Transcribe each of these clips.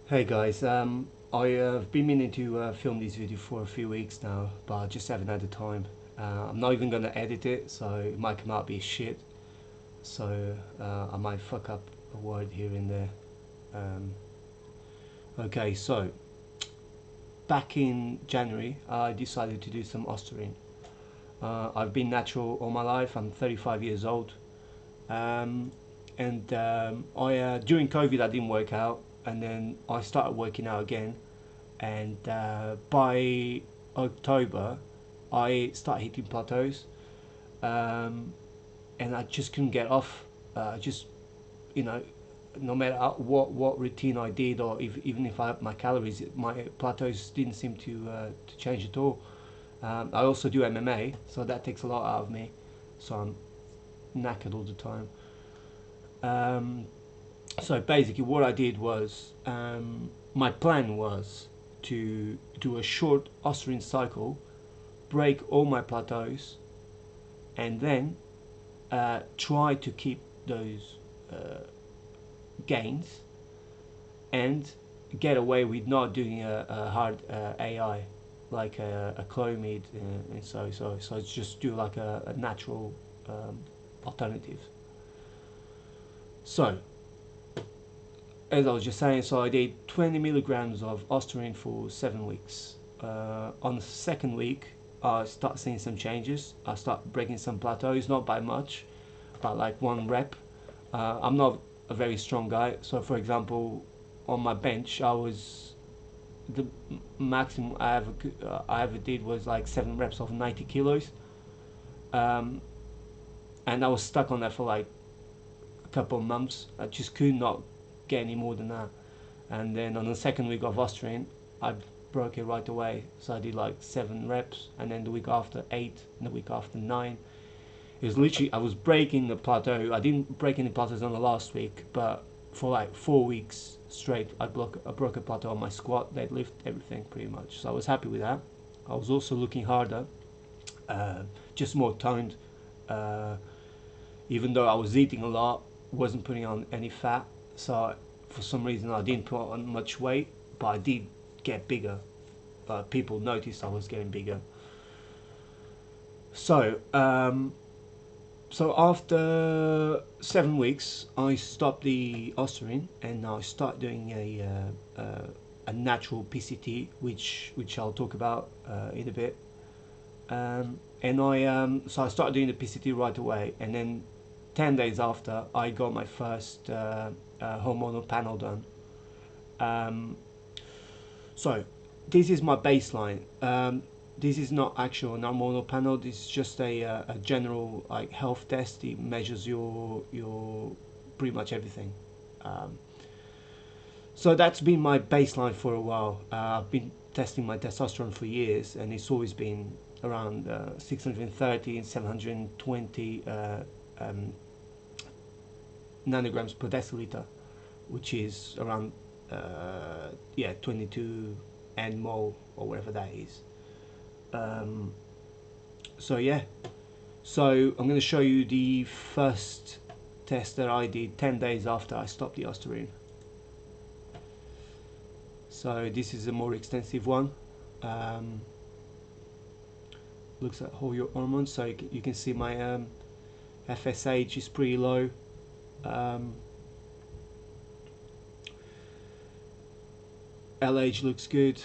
Hey guys, I've been meaning to film this video for a few weeks now, but I just haven't had the time. I'm not even gonna edit it, so it might come out be shit. So I might fuck up a word here and there. Um, okay, so back in January, I decided to do some Ostarine. I've been natural all my life. I'm 35 years old, um, and I during COVID I didn't work out, and then I started working out again and by October I started hitting plateaus, um, and I just couldn't get off. Just you know, no matter what routine I did, or even if I had my calories, my plateaus didn't seem to change at all. I also do MMA, so that takes a lot out of me. So I'm knackered all the time. Um, so basically, what I did was my plan was to do a short Ostarine cycle, break all my plateaus, and then try to keep those gains and get away with not doing a hard AI like a Clomid, and so it's just do like a natural alternative. So as I was just saying, so I did 20 milligrams of Ostarine for 7 weeks. On the second week, I start seeing some changes. I start breaking some plateaus, not by much, but like 1 rep. I'm not a very strong guy, so for example, on my bench, I was the maximum I ever did was like 7 reps of 90 kilos, um, and I was stuck on that for like a couple of months. I just could not get any more than that. And then on the second week of Austrian, I broke it right away. So I did like 7 reps, and then the week after 8, and the week after 9. It was literally I was breaking the plateau. I didn't break any plateaus on the last week, but for like 4 weeks straight, I broke a plateau on my squat, deadlift, everything pretty much. So I was happy with that. I was also looking harder, uh, just more toned. Uh, Even though I was eating a lot, wasn't putting on any fat. So for some reason I didn't put on much weight, but I did get bigger. People noticed I was getting bigger. So so after 7 weeks, I stopped the Ostarine and I start doing a natural PCT, which I'll talk about in a bit. And I started doing the PCT right away, and then 10 days after, I got my first hormonal panel done. Um, so this is my baseline. This is not actual an hormonal panel. This is just a general like health test. It measures your pretty much everything. Um, so that's been my baseline for a while. I've been testing my testosterone for years, and it's always been around 630 and 720 nanograms per deciliter, which is around 22 nmol or whatever that is. Um, so yeah, so I'm going to show you the first test that I did 10 days after I stopped the Ostarine. So this is a more extensive one. Um, Looks at all your hormones, so you can see my FSH is pretty low. Um, LH looks good.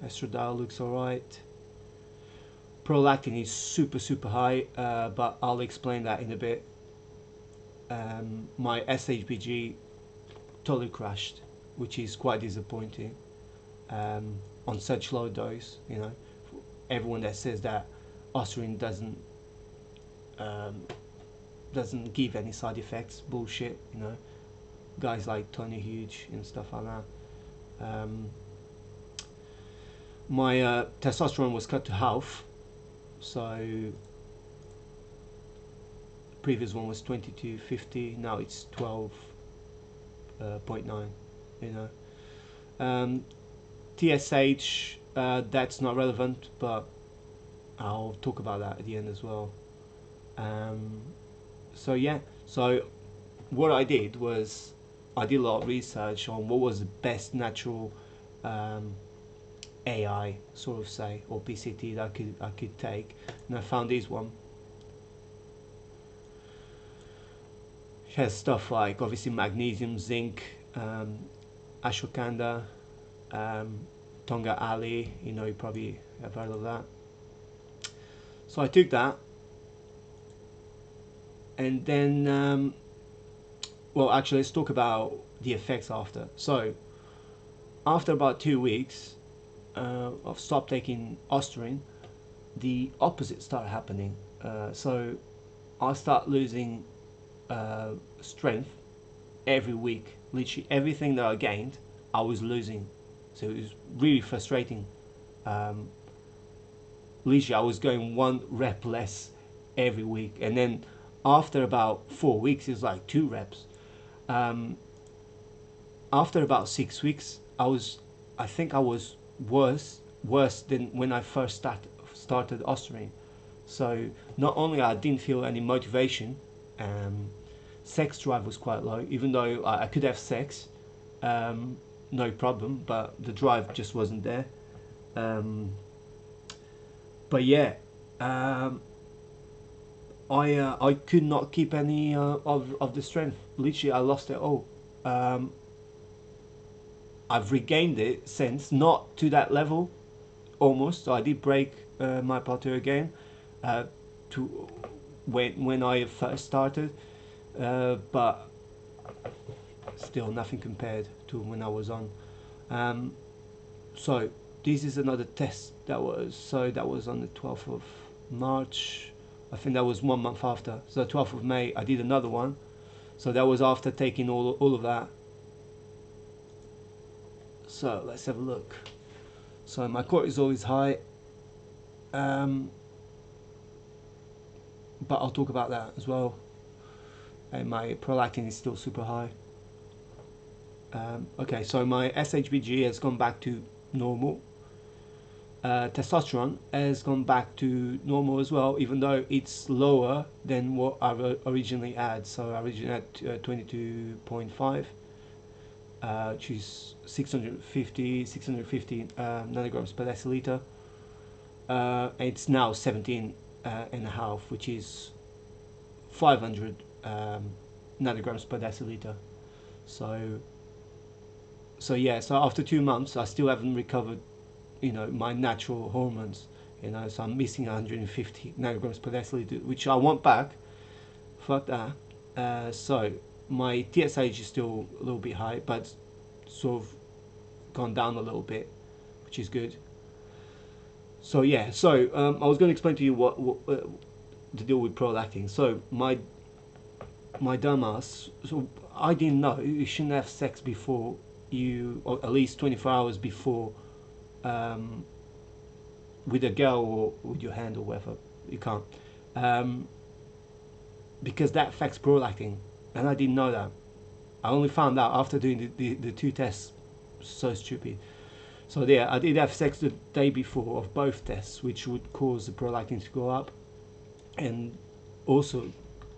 Estradiol looks alright. Prolactin is super high, but I'll explain that in a bit. My SHBG totally crashed, which is quite disappointing on such low dose. You know, everyone that says that Ostarine um, doesn't give any side effects, bullshit. You know, guys like Tony Huge and stuff like that. My testosterone was cut to half, so previous one was 2250, now it's 12.9. You know, TSH, that's not relevant, but I'll talk about that at the end as well. So yeah, so what I did was I did a lot of research on what was the best natural um, AI, sort of say, or PCT that I could take, and I found this one. It has stuff like obviously magnesium, zinc, ashwagandha, um, Tonga Ali. You probably have heard of that. So I took that, and then well, actually, let's talk about the effects after. So after about 2 weeks of stop taking Ostarine, the opposite started happening. So I start losing strength every week. Literally everything that I gained, I was losing. So it was really frustrating. Um, Literally, I was going 1 rep less every week, and then after about 4 weeks, it was like 2 reps. Um, After about 6 weeks, I think I was worse than when I first started Ostarine. So not only I didn't feel any motivation, um, sex drive was quite low, even though I could have sex, um, no problem, but the drive just wasn't there. Um, but yeah, um, I could not keep any of the strength. Literally, I lost it all. Um, I've regained it since, not to that level, almost. So I did break my plateau again, to when I first started, but still nothing compared to when I was on. Um, so this is another test that was on the 12th of March. I think that was 1 month after. So 12th of May, I did another one. So that was after taking all of that. So let's have a look. So my cortisol is high, but I'll talk about that as well. And my prolactin is still super high. Okay, so my SHBG has gone back to normal. Testosterone has gone back to normal as well, even though it's lower than what I originally had. So I originally had 22.5, which is 650 nanograms per deciliter. It's now 17 and a half, which is 500 nanograms per deciliter. So yeah, so after 2 months, I still haven't recovered, my natural hormones. So I'm missing 150 nanograms per deciliter, which I want back. Fuck that. So my TSH is still a little bit high, but sort of gone down a little bit, which is good. So yeah, I was going to explain to you what to deal with prolactin. So my dumbass. So I didn't know you shouldn't have sex before or at least 24 hours before, with a girl or with your hand or whatever. You can't, because that affects prolactin, and I didn't know that. I only found out after doing the two tests. So stupid. So yeah, I did have sex the day before of both tests, which would cause the prolactin to go up, and also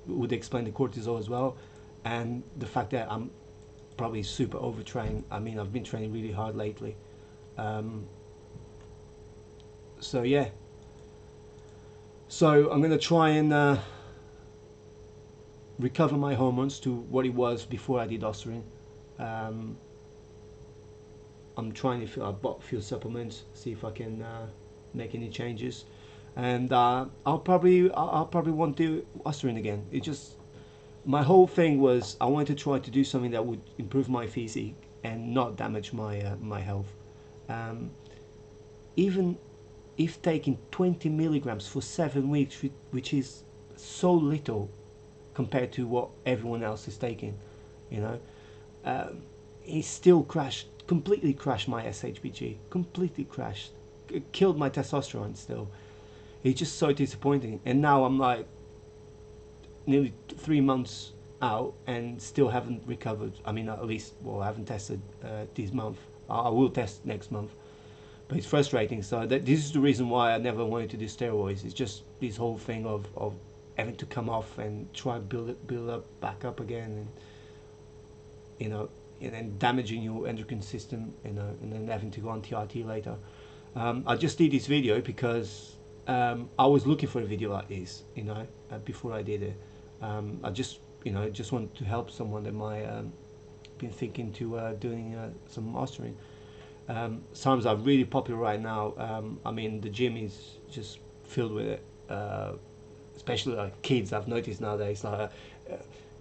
would explain the cortisol as well, and the fact that I'm probably super overtrained. I mean, I've been training really hard lately. So yeah. So I'm gonna try and recover my hormones to what it was before I did Ostarine. I'm trying to. I bought a few supplements, see if I can make any changes, and I'll probably want to do Ostarine again. It just, my whole thing was I wanted to try to do something that would improve my physique and not damage my health. Um, Even if taking 20 milligrams for 7 weeks, which is so little compared to what everyone else is taking, you know, it still completely crashed my SHBG, completely crashed, killed my testosterone still. It's just so disappointing. And now I'm like nearly 3 months out and still haven't recovered. I mean, at least, well, I haven't tested this month. I will test next month, but it's frustrating. So this is the reason why I never wanted to do steroids. It's just this whole thing of having to come off and try and build up back up again. And you know, and then damaging your endocrine system, you know, and then having to go on TRT later. I just did this video because I was looking for a video like this, you know, before I did it. I just, you know, just wanted to help someone that might been thinking to doing some Ostarine. Sarms are really popular right now. I mean, the gym is just filled with it, especially like kids. I've noticed nowadays, like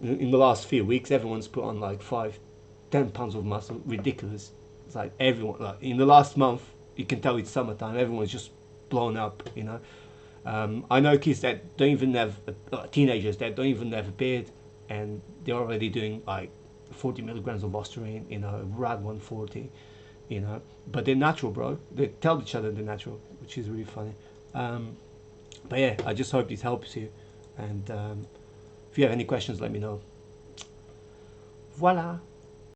in the last few weeks, everyone's put on like 5-10 pounds of muscle. Ridiculous. It's like everyone, like in the last month, you can tell it's summertime. Everyone's just blown up, you know. I know kids that don't even have, teenagers that don't even have a beard, and they're already doing like 40 milligrams of Ostarine, you know, RAD 140, you know. But they're natural, bro. They tell each other they're natural, which is really funny. But yeah, I just hope this helps you. And if you have any questions, let me know. Voila.